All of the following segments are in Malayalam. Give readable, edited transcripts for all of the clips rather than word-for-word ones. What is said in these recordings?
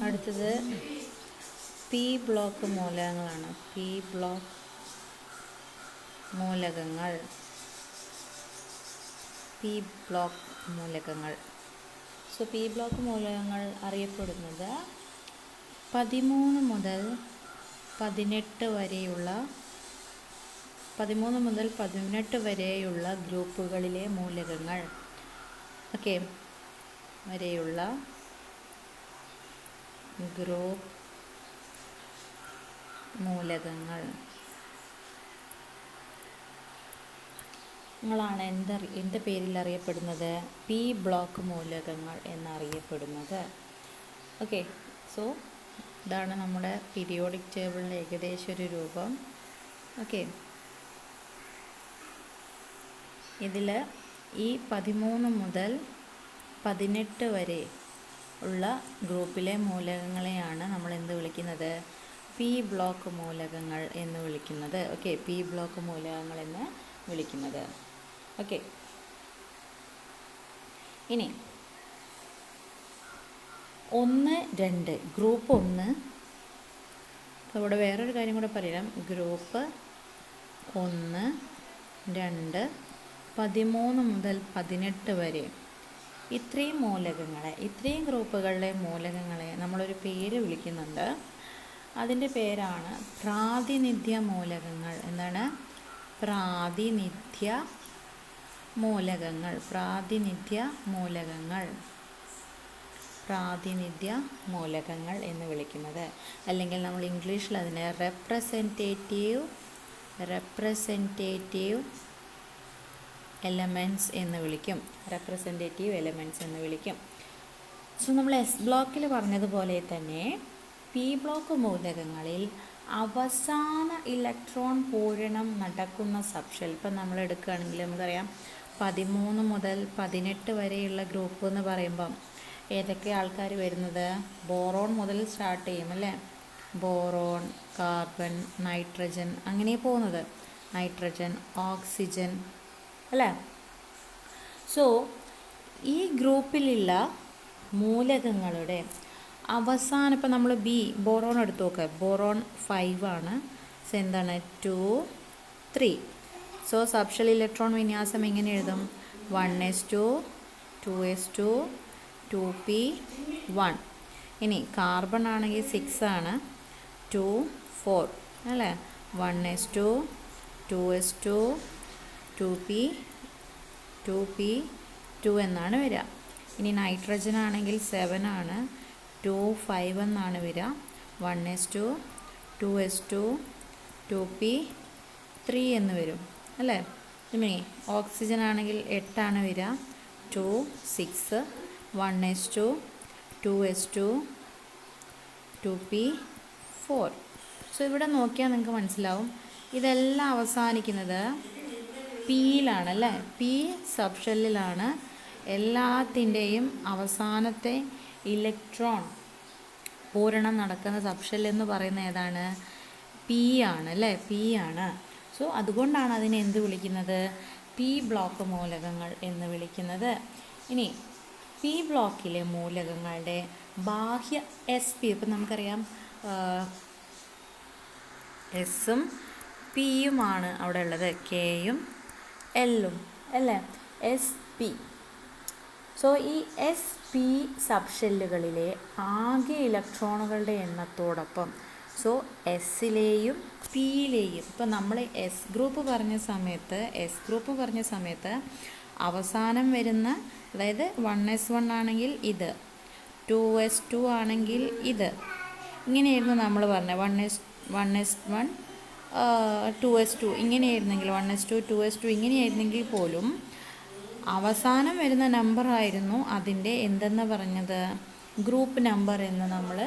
അടുത്തത് പി ബ്ലോക്ക് മൂലകങ്ങളാണ്. പി ബ്ലോക്ക് മൂലകങ്ങൾ. പി ബ്ലോക്ക് മൂലകങ്ങൾ. സോ പി ബ്ലോക്ക് മൂലകങ്ങൾ അറിയപ്പെടുന്നത് 13 മുതൽ 18 വരെയുള്ള ഗ്രൂപ്പുകളിലെ മൂലകങ്ങൾ. ഓക്കെ, വരെയുള്ള ഗ്രൂപ്പ് മൂലകങ്ങൾ ങ്ങളാണ് എന്ത് പേരിൽ അറിയപ്പെടുന്നത്? പി ബ്ലോക്ക് മൂലകങ്ങൾ എന്നറിയപ്പെടുന്നത്. ഓക്കെ, സോ ഇതാണ് നമ്മുടെ പീരിയോഡിക് ടേബിളിൻ്റെ ഏകദേശം ഒരു രൂപം. ഓക്കെ, ഇതിൽ ഈ 13 മുതൽ 18 വരെ ഉള്ള ഗ്രൂപ്പിലെ മൂലകങ്ങളെയാണ് നമ്മൾ എന്ത് വിളിക്കുന്നത്? പി ബ്ലോക്ക് മൂലകങ്ങൾ എന്ന് വിളിക്കുന്നത്. ഓക്കെ, പി ബ്ലോക്ക് മൂലകങ്ങൾ എന്ന് വിളിക്കുന്നത്. ഓക്കെ, ഇനി 1, 2 ഗ്രൂപ്പ് 1. അപ്പോൾ ഇവിടെ വേറൊരു കാര്യം കൂടെ പറയാം. ഗ്രൂപ്പ് 1, 2, 13 മുതൽ 18 വരെ ഇത്രയും മൂലകങ്ങളെ, ഇത്രയും ഗ്രൂപ്പുകളിലെ മൂലകങ്ങളെ നമ്മളൊരു പേര് വിളിക്കുന്നുണ്ട്. അതിൻ്റെ പേരാണ് പ്രാതിനിധ്യ മൂലകങ്ങൾ. എന്താണ്? പ്രാതിനിധ്യ മൂലകങ്ങൾ. പ്രാതിനിധ്യ മൂലകങ്ങൾ. പ്രാതിനിധ്യ മൂലകങ്ങൾ എന്ന് വിളിക്കുന്നത്. അല്ലെങ്കിൽ നമ്മൾ ഇംഗ്ലീഷിൽ അതിനെ റെപ്രസെൻറ്റേറ്റീവ് എലമെൻറ്റ്സ് എന്ന് വിളിക്കും. റെപ്രസെൻറ്റേറ്റീവ് എലമെൻറ്റ്സ് എന്ന് വിളിക്കും. സോ നമ്മൾ എസ് ബ്ലോക്കിൽ പറഞ്ഞതുപോലെ തന്നെ പി ബ്ലോക്ക് മൂലകങ്ങളിൽ അവസാന ഇലക്ട്രോൺ പൂരണം നടക്കുന്ന സബ്ഷെൽ. ഇപ്പം നമ്മൾ എടുക്കുകയാണെങ്കിൽ നമുക്കറിയാം 13 മുതൽ 18 വരെയുള്ള ഗ്രൂപ്പ് എന്ന് പറയുമ്പം ഏതൊക്കെ ആൾക്കാർ വരുന്നത്? ബോറോൺ മുതൽ സ്റ്റാർട്ട് ചെയ്യും അല്ലേ? ബോറോൺ, കാർബൺ, നൈട്രജൻ, അങ്ങനെ പോകുന്നത്. നൈട്രജൻ, ഓക്സിജൻ അല്ലേ? സോ ഈ ഗ്രൂപ്പിലുള്ള മൂലകങ്ങളുടെ അവസാനം, ഇപ്പം നമ്മൾ ബോറോൺ എടുത്ത് നോക്കുക. ബോറോൺ 5 ആണ്. സോ എന്താണ്? 2, 3. സോ സബ്ഷെൽ ഇലക്ട്രോൺ വിന്യാസം എങ്ങനെ എഴുതും? 1s2, 2s2, 2p1. ഇനി കാർബൺ ആണെങ്കിൽ 6 ആണ്. 2, 4 അല്ലേ? 1s2, 2s2, 2p2 എന്നാണ് വരിക. ഇനി നൈട്രജൻ ആണെങ്കിൽ 7 ആണ്. 2, 5 എന്നാണ് വരിക. 1s2, 2s2, 2p3 എന്ന് വരും അല്ലേ? ഇനി ഓക്സിജൻ ആണെങ്കിൽ 8 ആണ് വരിക. 2, 6, 1s2, 2s2, 2p4. സോ ഇവിടെ നോക്കിയാൽ നിങ്ങൾക്ക് മനസ്സിലാവും ഇതെല്ലാം അവസാനിക്കുന്നത് പിയിലാണ് അല്ലേ? പി സബ്ഷെല്ലിലാണ് എല്ലാത്തിൻ്റെയും അവസാനത്തെ ഇലക്ട്രോൺ പൂരണം നടക്കുന്ന സബ്ഷെൽ എന്ന് പറയുന്നത് ഏതാണ്? പി ആണ് അല്ലേ? പി ആണ്. സോ അതുകൊണ്ടാണ് അതിനെ എന്ത് വിളിക്കുന്നത്? പി ബ്ലോക്ക് മൂലകങ്ങൾ എന്ന് വിളിക്കുന്നത്. ഇനി പി ബ്ലോക്കിലെ മൂലകങ്ങളുടെ ബാഹ്യ എസ് പി, ഇപ്പം നമുക്കറിയാം എസും പിയുമാണ് അവിടെ ഉള്ളത്, കെയും എല്ലും അല്ലേ? S P. സോ ഈ എസ് പി സബ്ഷെല്ലുകളിലെ ആകെ ഇലക്ട്രോണുകളുടെ എണ്ണത്തോടൊപ്പം സോ എസ്സിലെയും പിയിലെയും, ഇപ്പം നമ്മൾ എസ് ഗ്രൂപ്പ് പറഞ്ഞ സമയത്ത് അവസാനം വരുന്ന, അതായത് 1s1 ആണെങ്കിൽ ഇത്, 2s2 ആണെങ്കിൽ ഇത്, ഇങ്ങനെയായിരുന്നു നമ്മൾ പറഞ്ഞത്. 1s1 2s2 ഇങ്ങനെയായിരുന്നെങ്കിൽ, 1s2 2s2 ഇങ്ങനെയായിരുന്നെങ്കിൽ പോലും അവസാനം വരുന്ന നമ്പറായിരുന്നു അതിൻ്റെ എന്തെന്ന് പറഞ്ഞത്? ഗ്രൂപ്പ് നമ്പർ എന്ന് നമ്മൾ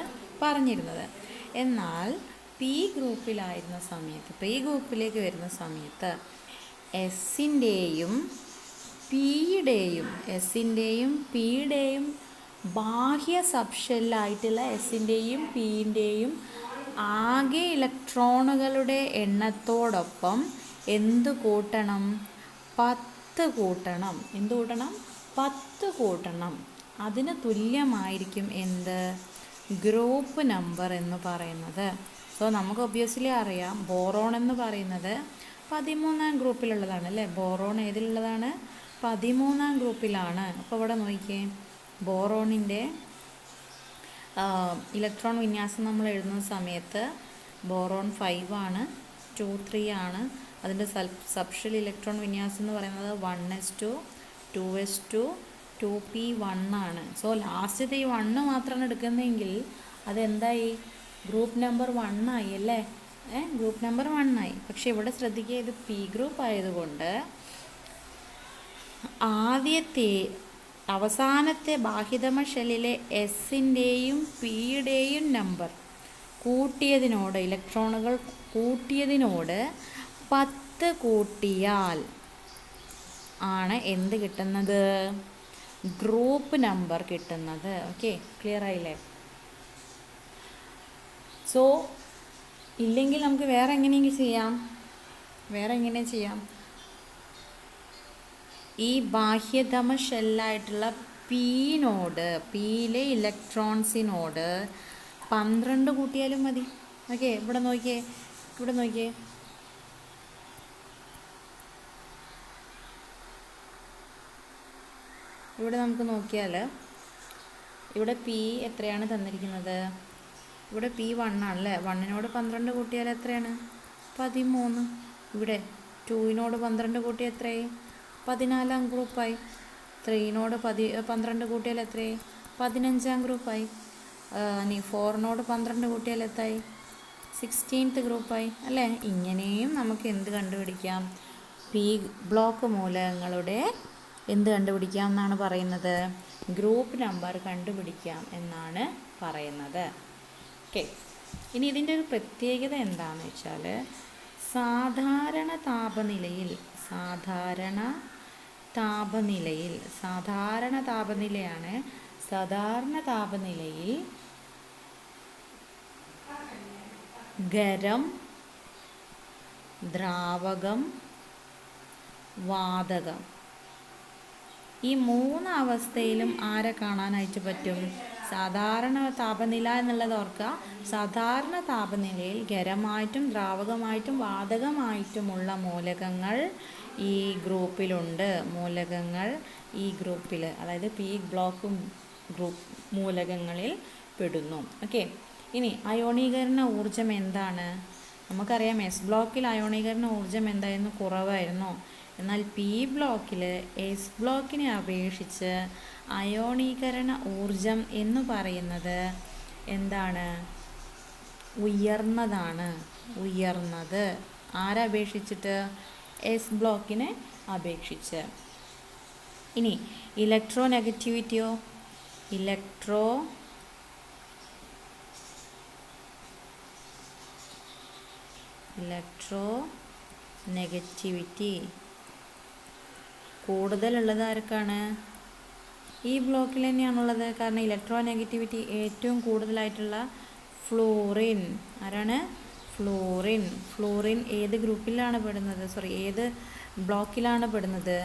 പറഞ്ഞിരുന്നത്. എന്നാൽ പി ഗ്രൂപ്പിലേക്ക് വരുന്ന സമയത്ത് എസിൻ്റെയും പിയുടെയും ബാഹ്യ സബ്ഷെല്ലായിട്ടുള്ള എസിൻ്റെയും പിയുടെയും ആകെ ഇലക്ട്രോണുകളുടെ എണ്ണത്തോടൊപ്പം എന്ത് കൂട്ടണം? 10 കൂട്ടണം. എന്ത് കൂട്ടണം? 10 കൂട്ടണം. അതിന് തുല്യമായിരിക്കും എന്ത്? ഗ്രൂപ്പ് നമ്പർ എന്ന് പറയുന്നത്. സോ നമുക്ക് ഒബ്വിയസ്ലി അറിയാം ബോറോൺ എന്ന് പറയുന്നത് 13ാം ഗ്രൂപ്പിലുള്ളതാണ് അല്ലേ. ബോറോൺ ഏതിലുള്ളതാണ്? 13ാം ഗ്രൂപ്പിലാണ്. അപ്പോൾ ഇവിടെ നോക്കിയേ, ബോറോണിൻ്റെ ഇലക്ട്രോൺ വിന്യാസം നമ്മൾ എഴുതുന്ന സമയത്ത് ബോറോൺ 5 ആണ്, 2 3 ആണ്. അതിൻ്റെ സബ്ഷെൽ ഇലക്ട്രോൺ വിന്യാസം എന്ന് പറയുന്നത് 1s2 2s2 2p1 ആണ്. സോ ലാസ്റ്റത്തെ ഈ 1 മാത്രമാണ് എടുക്കുന്നതെങ്കിൽ അതെന്തായി? ഗ്രൂപ്പ് നമ്പർ 1 ആയി അല്ലേ. ഗ്രൂപ്പ് നമ്പർ 1 ആയി. പക്ഷെ ഇവിടെ ശ്രദ്ധിക്കുക, ഇത് പി ഗ്രൂപ്പ് ആയതുകൊണ്ട് അവസാനത്തെ ബാഹ്യതമ ഷെല്ലിലെ എസിൻ്റെയും പിയുടെയും നമ്പർ കൂട്ടിയതിനോട്, ഇലക്ട്രോണുകൾ കൂട്ടിയതിനോട് 10 കൂട്ടിയാൽ ആണ് എന്ത് കിട്ടുന്നത്? ഗ്രൂപ്പ് നമ്പർ കിട്ടുന്നത്. ഓക്കെ, ക്ലിയർ ആയില്ലേ? സോ ഇല്ലെങ്കിൽ നമുക്ക് വേറെ എങ്ങനെയെങ്കിലും ചെയ്യാം. ഈ ബാഹ്യതമ ഷെല്ലായിട്ടുള്ള പിയിലെ ഇലക്ട്രോൺസിനോട് 12 കൂട്ടിയാലും മതി. ഓക്കെ, ഇവിടെ നോക്കിയേ. ഇവിടെ നമുക്ക് നോക്കിയാൽ ഇവിടെ പി എത്രയാണ് തന്നിരിക്കുന്നത്? ഇവിടെ പി 1 ആണല്ലേ. 1നോട് 12 കൂട്ടിയാൽ എത്രയാണ്? 13. ഇവിടെ 2നോട് 12 കൂട്ടിയാൽ എത്രയായി? 14ാം ഗ്രൂപ്പായി. 3നോട് 12 കൂട്ടിയാൽ എത്രയായി? 15ാം ഗ്രൂപ്പായി. ഇനി 4നോട് 12 കൂട്ടിയാൽ എത്രയായി? 16th ഗ്രൂപ്പായി അല്ലേ. ഇങ്ങനെയും നമുക്ക് എന്ത് കണ്ടുപിടിക്കാം? പി ബ്ലോക്ക് മൂലകങ്ങളുടെ എന്ത് കണ്ടുപിടിക്കാം എന്നാണ് പറയുന്നത്? ഗ്രൂപ്പ് നമ്പർ കണ്ടുപിടിക്കാം എന്നാണ് പറയുന്നത്. ഓക്കെ, ഇനി ഇതിൻ്റെ ഒരു പ്രത്യേകത എന്താണെന്ന് വെച്ചാൽ സാധാരണ താപനിലയിൽ ഖരം, ദ്രാവകം, വാതകം ഈ 3 അവസ്ഥയിലും ആരെ കാണാനായിട്ട് പറ്റും? സാധാരണ താപനില എന്നുള്ളത് ഓർക്കുക. സാധാരണ താപനിലയിൽ ഖരമായിട്ടും ദ്രാവകമായിട്ടും വാതകമായിട്ടുമുള്ള മൂലകങ്ങൾ ഈ ഗ്രൂപ്പിലുണ്ട്. അതായത് പി ബ്ലോക്ക് ഗ്രൂപ്പ് മൂലകങ്ങളിൽ പെടുന്നു. ഓക്കെ, ഇനി അയോണീകരണ ഊർജം എന്താണ്? നമുക്കറിയാം എസ് ബ്ലോക്കിൽ അയോണീകരണ ഊർജം എന്തായിരുന്നു? കുറവായിരുന്നു. എന്നാൽ പി ബ്ലോക്കിൽ എസ് ബ്ലോക്കിനെ അപേക്ഷിച്ച് അയോണീകരണ ഊർജം എന്ന് പറയുന്നത് എന്താണ്? ഉയർന്നത്. ആരപേക്ഷിച്ചിട്ട്? എസ് ബ്ലോക്കിനെ അപേക്ഷിച്ച്. ഇനി ഇലക്ട്രോ നെഗറ്റിവിറ്റിയോ? ഇലക്ട്രോ നെഗറ്റിവിറ്റി കൂടുതലുള്ളത് ആർക്കാണ്? ഈ ബ്ലോക്കിൽ തന്നെയാണുള്ളത്. കാരണം ഇലക്ട്രോ നെഗറ്റിവിറ്റി ഏറ്റവും കൂടുതലായിട്ടുള്ള ഫ്ലൂറിൻ. ആരാണ്? ഫ്ലൂറിൻ ഏത് ഗ്രൂപ്പിലാണ് പെടുന്നത്? ഏത് ബ്ലോക്കിലാണ് പെടുന്നത്?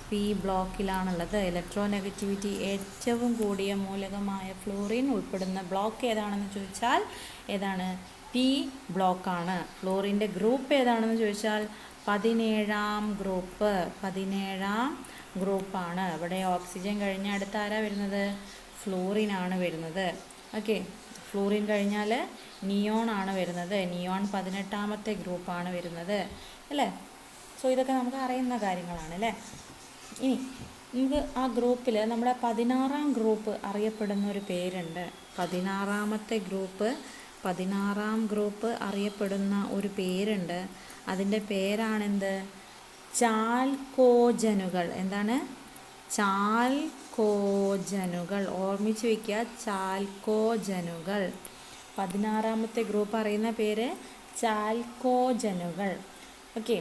പി ബ്ലോക്കിലാണുള്ളത്. ഇലക്ട്രോ നെഗറ്റിവിറ്റി ഏറ്റവും കൂടിയ മൂലകമായ ഫ്ലൂറിൻ ഉൾപ്പെടുന്ന ബ്ലോക്ക് ഏതാണെന്ന് ചോദിച്ചാൽ ഏതാണ്? പി ബ്ലോക്കാണ്. ഫ്ലൂറിൻ്റെ ഗ്രൂപ്പ് ഏതാണെന്ന് ചോദിച്ചാൽ 17ാം ഗ്രൂപ്പാണ്. ഇവിടെ ഓക്സിജൻ കഴിഞ്ഞ അടുത്ത് ആരാ വരുന്നത്? ഫ്ലൂറിനാണ് വരുന്നത്. ഓക്കെ, ഫ്ലൂറിൻ കഴിഞ്ഞാൽ നിയോൺ ആണ് വരുന്നത്. നിയോൺ 18ാമത്തെ ഗ്രൂപ്പാണ് വരുന്നത് അല്ലേ. സോ ഇതൊക്കെ നമുക്ക് അറിയുന്ന കാര്യങ്ങളാണ് അല്ലേ. ഇനി നമുക്ക് ആ ഗ്രൂപ്പിൽ നമ്മുടെ 16ാം ഗ്രൂപ്പ് അറിയപ്പെടുന്ന ഒരു പേരുണ്ട്. 16ാം ഗ്രൂപ്പ് അറിയപ്പെടുന്ന ഒരു പേരുണ്ട്. അതിൻ്റെ പേരാണെന്ത്? ചാൽക്കോജനുകൾ. എന്താണ്? ചാൽക്കോജനുകൾ. ഓർമ്മിച്ച് വയ്ക്കുക, ചാൽക്കോജനുകൾ. 16ാമത്തെ ഗ്രൂപ്പ് അറിയുന്ന പേര് ചാൽക്കോജനുകൾ. ഓക്കെ.